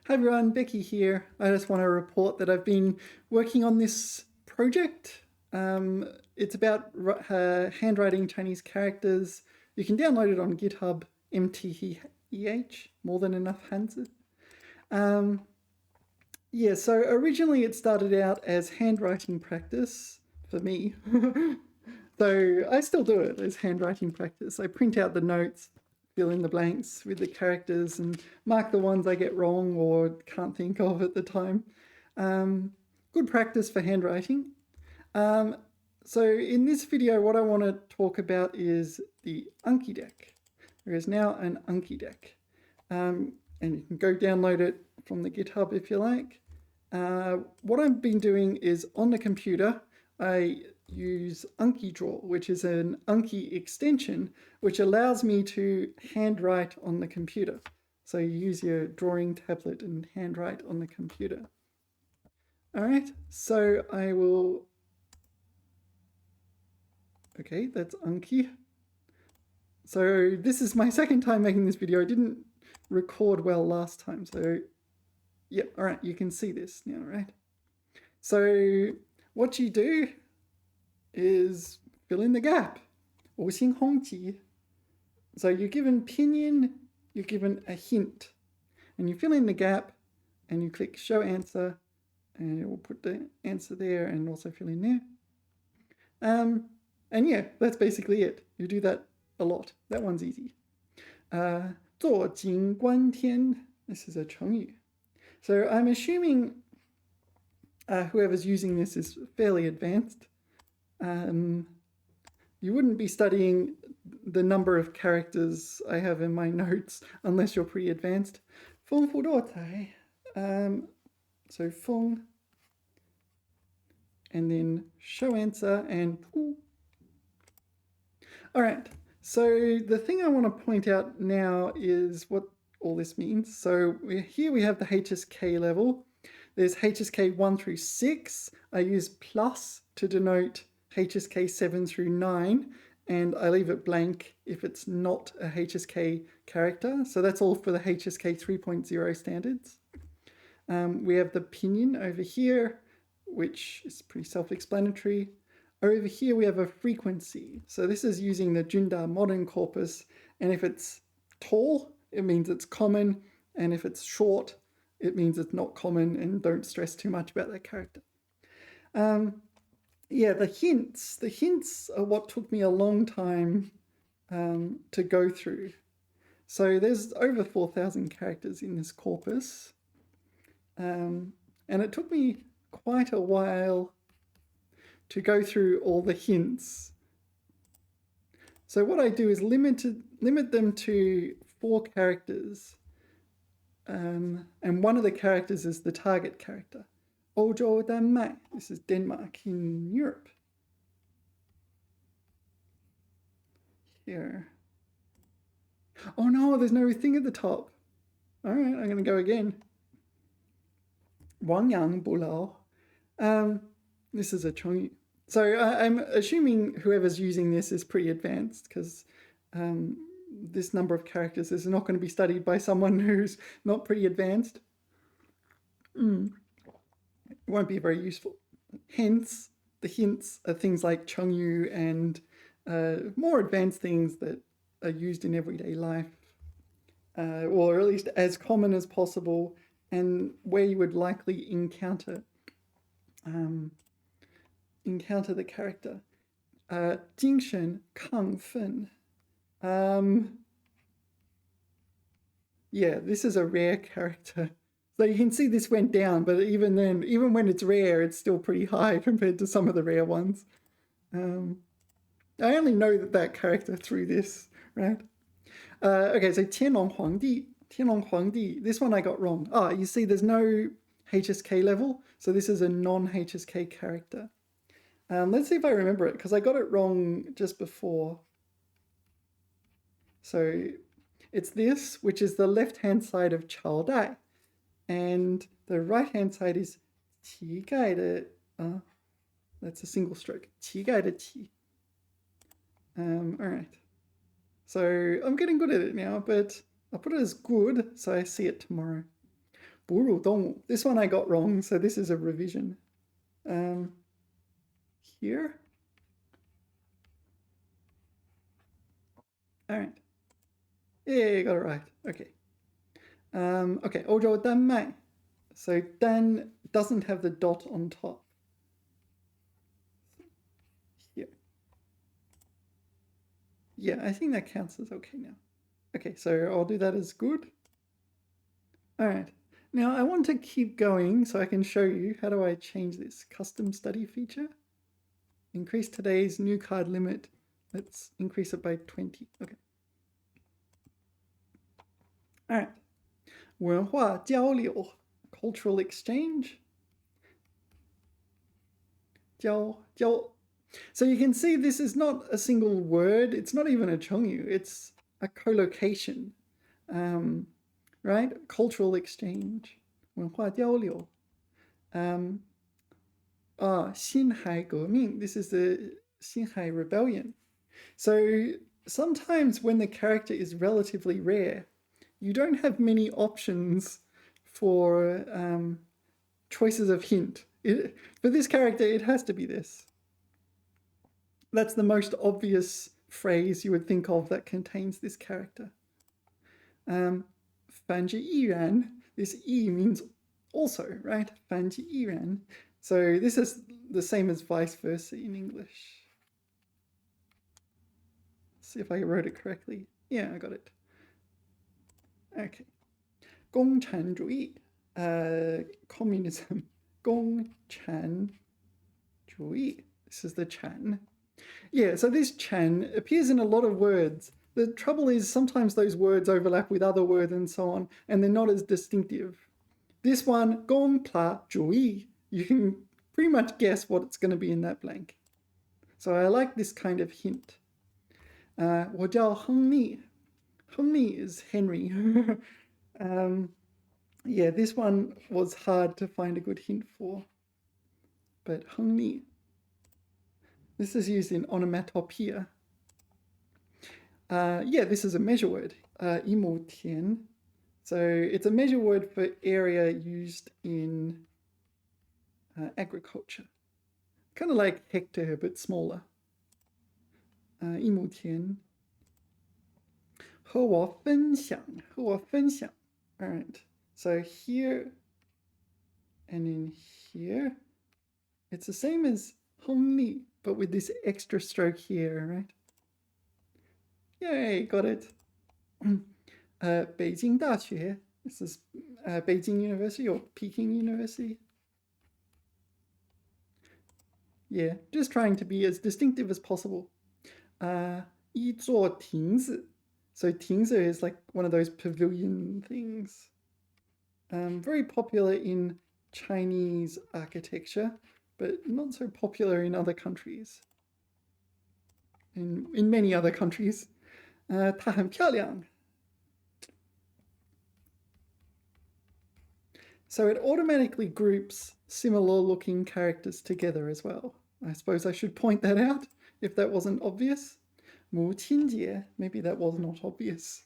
Hi everyone, Becky here. I just want to report that I've been working on this project. It's about handwriting Chinese characters. You can download it on GitHub, MTEH, more than enough Hanzi. Um, yeah, so originally it started out as handwriting practice for me. So I still do it as handwriting practice. I print out the notes, fill in the blanks with the characters and mark the ones I get wrong or can't think of at the time. Um, Good practice for handwriting. Um, so in this video, what I want to talk about is the Anki deck. There is now an Anki deck. And you can go download it from the GitHub if you like. What I've been doing is on the computer, I use Anki Draw, which is an Anki extension, which allows me to handwrite on the computer. So you use your drawing tablet and handwrite on the computer. All right, so I will, okay, that's Anki. So this is my second time making this video. I didn't record well last time, so yeah, all right, you can see this now, right? So what you do is fill in the gap. 五星红旗. So you're given pinyin, you're given a hint, and you fill in the gap, and you click show answer, and it will put the answer there and also fill in there. And yeah, that's basically it. You do that a lot. That one's easy. 坐井观天. This is a 成语. So I'm assuming whoever's using this is fairly advanced. You wouldn't be studying the number of characters I have in my notes unless you're pretty advanced. 丰富多彩. So 丰, and then show answer and 不. All right, so the thing I want to point out now is what all this means. So here we have the HSK level. There's HSK 1 through 6. I use plus to denote HSK 7 through 9, and I leave it blank if it's not a HSK character. So that's all for the HSK 3.0 standards. We have the pinyin over here, which is pretty self-explanatory. Over here we have a frequency. So this is using the Junda modern corpus, and if it's tall, it means it's common, and if it's short, it means it's not common, and don't stress too much about that character. Yeah, the hints are what took me a long time to go through. So there's over 4,000 characters in this corpus. And it took me quite a while to go through all the hints. So what I do is limit them to 4 characters. And one of the characters is the target character. Ojo Denmark. This is Denmark in Europe. Here. Oh no, there's no thing at the top. All right, I'm going to go again. Wangyang Bulao. This is a Chongyu. So I'm assuming whoever's using this is pretty advanced because this number of characters is not going to be studied by someone who's not pretty advanced. It won't be very useful. Hence, the hints are things like Chongyu and more advanced things that are used in everyday life, or at least as common as possible, and where you would likely encounter the character. 精神亢奋. Yeah, this is a rare character. So you can see this went down, but even then, even when it's rare, it's still pretty high compared to some of the rare ones. I only know that character through this, right? Okay, so 天龙皇帝. 天龙皇帝, this one I got wrong. You see there's no HSK level, so this is a non-HSK character. Let's see if I remember it, because I got it wrong just before. So it's this, which is the left-hand side of Chao Dai. And the right-hand side is 乞丐的, that's a single stroke. 乞丐的乞. All right. So I'm getting good at it now, but I'll put it as good so I see it tomorrow. 哺乳动物. This one I got wrong, so this is a revision. Here. All right. Yeah, got it right. Okay. Okay, 欧洲丹麦. So Dan doesn't have the dot on top. Here. Yeah, I think that counts as okay now. Okay, so I'll do that as good. All right. Now I want to keep going so I can show you how do I change this custom study feature. Increase today's new card limit. Let's increase it by 20. Okay. All right. 文化交流, cultural exchange. 交. So you can see this is not a single word. It's not even a chongyu. It's a collocation, right? Cultural exchange. 文化交流. 辛亥革命. This is the Xinhai Rebellion. So sometimes when the character is relatively rare, you don't have many options for choices of hint. For this character, it has to be this. That's the most obvious phrase you would think of that contains this character. 反之亦然. This 亦 means also, right? 反之亦然. So this is the same as vice versa in English. Let's see if I wrote it correctly. Yeah, I got it. Okay. 共产主义, communism. 共产主义. This is the Chan. Yeah, so this Chan appears in a lot of words. The trouble is sometimes those words overlap with other words and so on, and they're not as distinctive. This one, 共产主义, you can pretty much guess what it's going to be in that blank. So I like this kind of hint. 我叫亨利. Hongli is Henry. Yeah, this one was hard to find a good hint for. But Hongli. This is used in onomatopoeia. Yeah, this is a measure word. 一亩田. So it's a measure word for area used in agriculture. Kind of like hectare, but smaller. 一亩田. 和我分享. All right. So here and in here, it's the same as 亨利, but with this extra stroke here, right? Yay, got it. 北京大学. This is Beijing University or Peking University. Yeah, just trying to be as distinctive as possible. 一座亭子. So 亭子 is like one of those pavilion things. Very popular in Chinese architecture, but not so popular in other countries. In many other countries. 它很漂亮. So it automatically groups similar looking characters together as well. I suppose I should point that out if that wasn't obvious. 母亲节, maybe that was not obvious.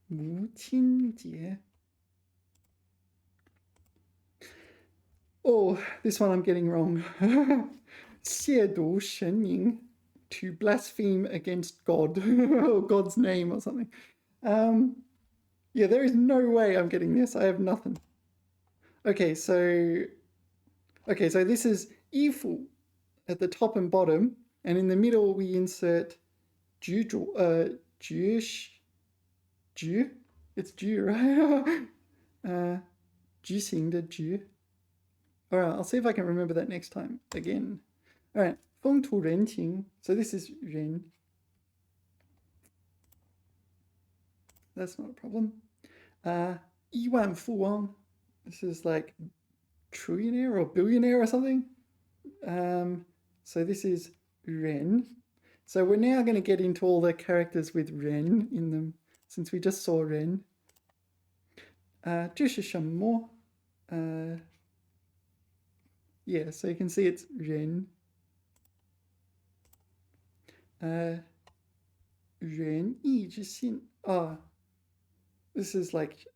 母亲节. Oh, this one I'm getting wrong. 亵渎神明, to blaspheme against God, or God's name or something. Yeah, there is no way I'm getting this. I have nothing. Okay, so this is 衣服 at the top and bottom, and in the middle we insert 居主, 局, it's 局, right? 局行的局. All right, I'll see if I can remember that next time again. All right, 风土人情. So this is 人. That's not a problem. 亿万富翁. This is like trillionaire or billionaire or something. So this is 人. So we're now going to get into all the characters with 人 in them, since we just saw 人. 这是什么? Yeah, so you can see it's 人. 仁义之心. This is like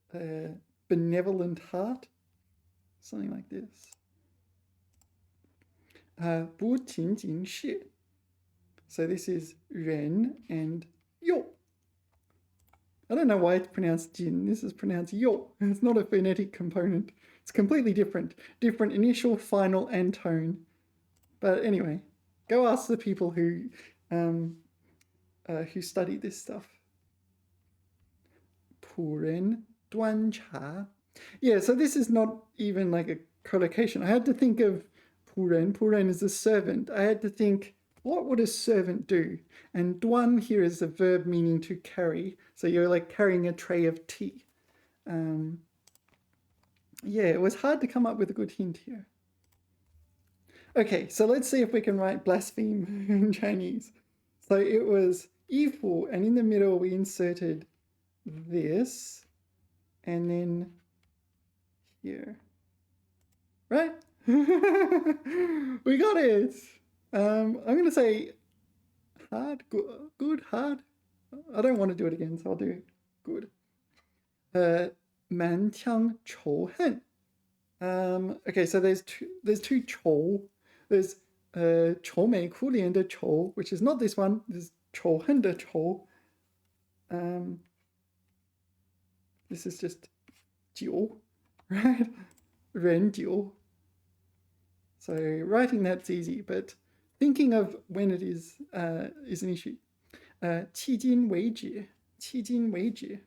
benevolent heart, something like this. 不仅仅是. So this is 人 and 有. I don't know why it's pronounced jin. This is pronounced yo. It's not a phonetic component. It's completely different. Different initial, final, and tone. But anyway, go ask the people who study this stuff. 仆人端茶. Yeah, so this is not even like a collocation. I had to think of 仆人. 仆人is a servant. I had to think, what would a servant do? And 端 here is a verb meaning to carry. So you're like carrying a tray of tea. Yeah, it was hard to come up with a good hint here. Okay, so let's see if we can write blaspheme in Chinese. So it was 衣服, and in the middle we inserted this, and then here. Right? We got it! I'm going to say hard, good, hard. I don't want to do it again, so I'll do good. 满腔仇恨. Okay, so there's two 仇. There's 愁眉苦脸的愁, which is not this one. There's 仇恨的仇. This is just 酒, right? 人酒. So writing that's easy, but thinking of when it is an issue. 迄今为止, 迄今为止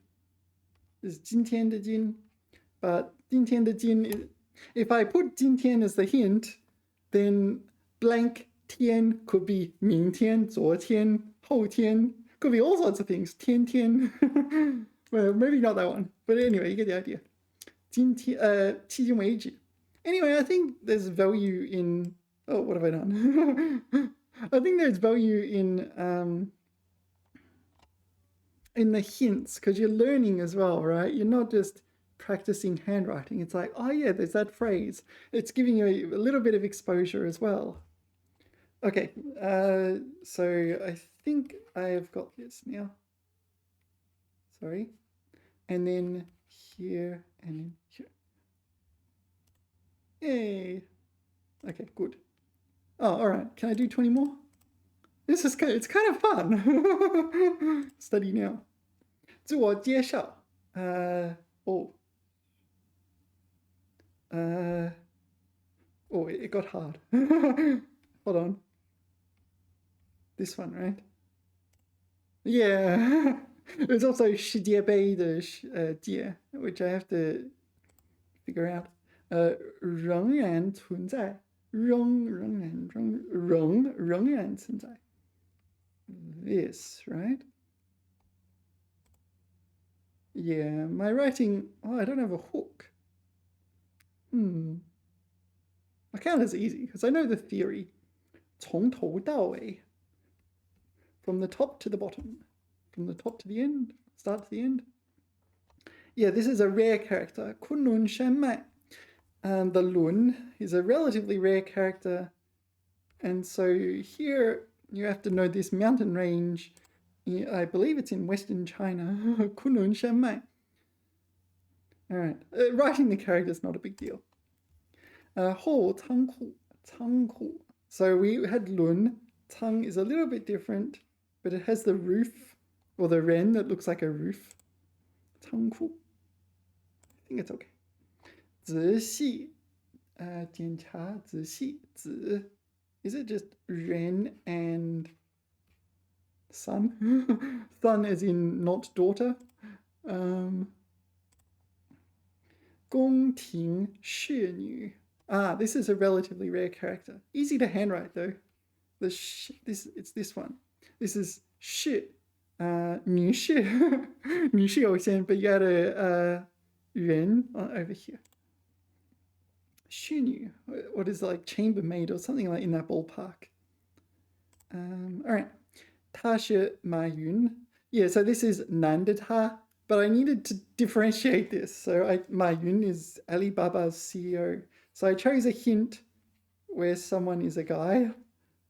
is 今天的今, but 今天的今, if I put 今天 as the hint, then blank 天 could be 明天, 昨天, 后天, could be all sorts of things. 天天. Well, maybe not that one, but anyway, you get the idea. 今天, 迄今为止. Anyway, I think there's value in. Oh, what have I done? I think there's value in the hints, because you're learning as well, right? You're not just practicing handwriting. It's like, oh yeah, there's that phrase. It's giving you a little bit of exposure as well. Okay, so I think I've got this now. Sorry. And then here and then here. Yay. Okay, good. Oh, all right. Can I do 20 more? This is it's kind of fun. Study now. 自我介绍. It got hard. Hold on. This one, right? Yeah. There's also 世界杯的界, which I have to figure out. 仍然存在. 仍然存在. This, right? Yeah, my writing, I don't have a hook. I count as easy because I know the theory. 从头到尾. From the top to the bottom. From the top to the end. Start to the end. Yeah, this is a rare character. 昆仑山脉. The Lun is a relatively rare character. And so here you have to know this mountain range. I believe it's in Western China. 昆仑山脉. All right. Writing the character is not a big deal. 后仓库. So we had Lun. Tang is a little bit different, but it has the roof, or the ren that looks like a roof. 仓库. I think it's okay. 仔细, 检查仔细, 子. Is it just ren and son? Son as in not daughter. 宫廷侍女. This is a relatively rare character. Easy to handwrite though. It's this one. This is 是, 女士, 女士有限, but you got a 人 over here. 侍女, what is like chambermaid or something like in that ballpark. All right. 她是马云. Yeah, so this is 男的他, but I needed to differentiate this. So Ma Yun is Alibaba's CEO. So I chose a hint where someone is a guy.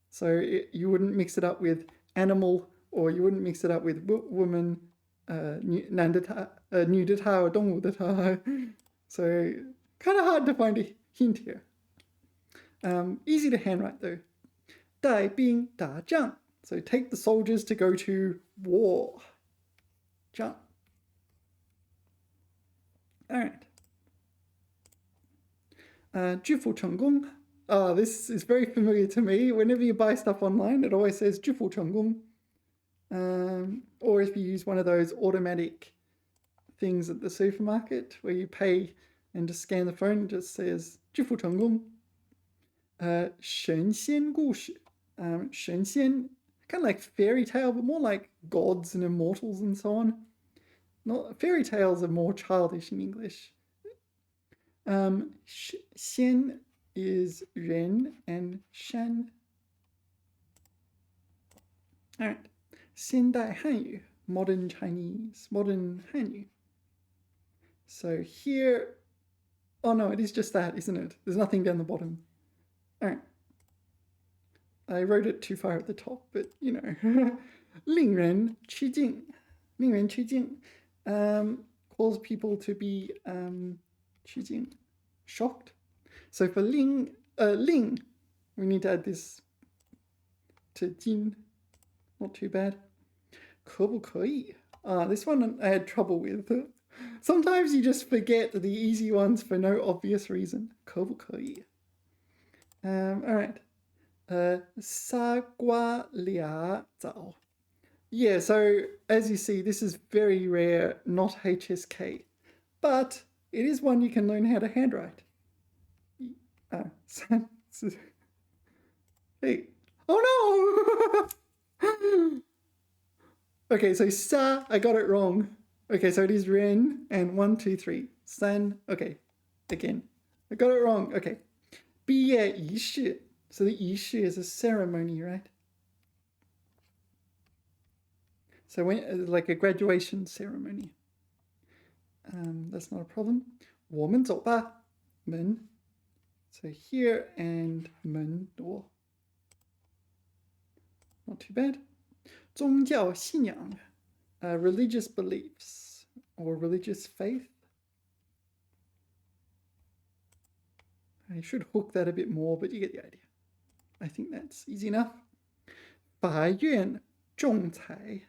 So you wouldn't mix it up with animal, or you wouldn't mix it up with woman, 男的他,女的她 or 动物的她. So kind of hard to find a hint here. Easy to handwrite though. 带兵打仗. So take the soldiers to go to war. 仗. Alright. 致富成功. This is very familiar to me. Whenever you buy stuff online, it always says 致富成功. Or if you use one of those automatic things at the supermarket where you pay and just scan the phone, it just says 致富成功. 神仙故事. 神仙, kind of like fairy tale, but more like gods and immortals and so on. Not fairy tales are more childish in English. 仙 is 人 and 山. Alright. 现代汉语, modern Chinese, modern Hanyu. So here, oh no, it is just that, isn't it? There's nothing down the bottom. Alright. I wrote it too far at the top, but you know. 令人吃惊. 令人吃惊. Cause people to be 吃惊, shocked. So for 令, we need to add this to 惊. Not too bad. 可不可以? This one I had trouble with. Sometimes you just forget the easy ones for no obvious reason. 可不可以? Alright. 傻瓜俩枣. Yeah, so as you see, this is very rare, not HSK. But it is one you can learn how to handwrite. Hey. Oh no! Okay, so sa, I got it wrong. Okay, so it is ren, and 1, 2, 3. San, okay, again. I got it wrong, okay. 毕业仪式. So the 仪式 is a ceremony, right? So when, like a graduation ceremony. That's not a problem. 我们走吧. 门. So here and 门door. Not too bad. 宗教信仰, religious beliefs or religious faith. I should hook that a bit more, but you get the idea. I think that's easy enough. 法院仲裁.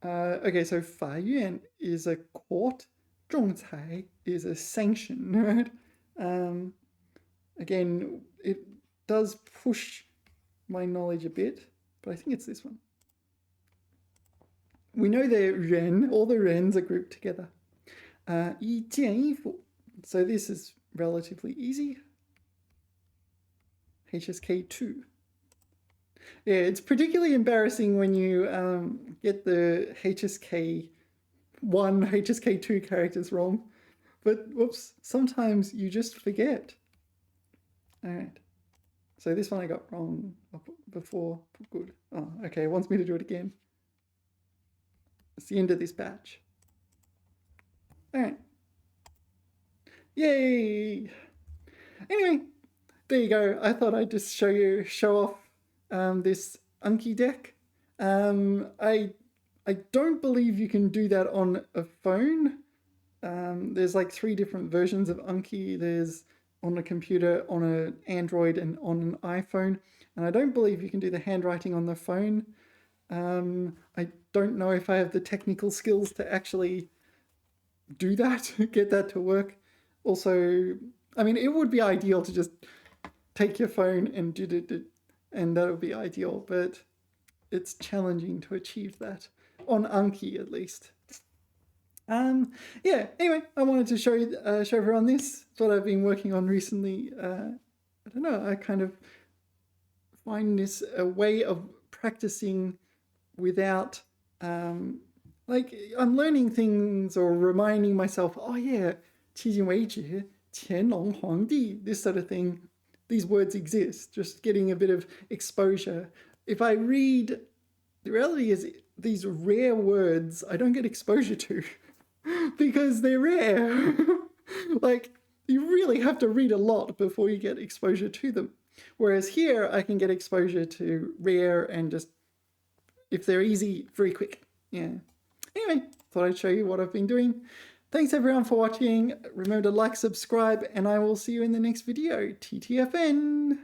Okay, so 法院 is a court. 仲裁 is a sanction, right? Again, it does push my knowledge a bit, but I think it's this one. We know they're ren, all the rens are grouped together. 一件衣服. So this is relatively easy. HSK2. Yeah, it's particularly embarrassing when you get the HSK1, HSK2 characters wrong. But whoops, sometimes you just forget. All right. So this one I got wrong before. Good. Oh, okay, it wants me to do it again. It's the end of this batch. All right. Yay! Anyway, there you go. I thought I'd just show off this Anki deck. I don't believe you can do that on a phone. There's like 3 different versions of Anki. There's on a computer, on an Android, and on an iPhone. And I don't believe you can do the handwriting on the phone. I don't know if I have the technical skills to actually do that, get that to work. Also, I mean, it would be ideal to just take your phone and do it, and that would be ideal, but it's challenging to achieve that, on Anki at least. Yeah, anyway, I wanted to show everyone this. It's what I've been working on recently. I don't know, I kind of find this a way of practicing without, like, I'm learning things or reminding myself, oh yeah, 迄今为止, 乾隆皇帝, this sort of thing. These words exist, just getting a bit of exposure. If I read, the reality is these rare words I don't get exposure to because they're rare. Like, you really have to read a lot before you get exposure to them. Whereas here I can get exposure to rare and just, if they're easy, very quick. Yeah. Anyway, thought I'd show you what I've been doing. Thanks everyone for watching. Remember to like, subscribe, and I will see you in the next video. TTFN!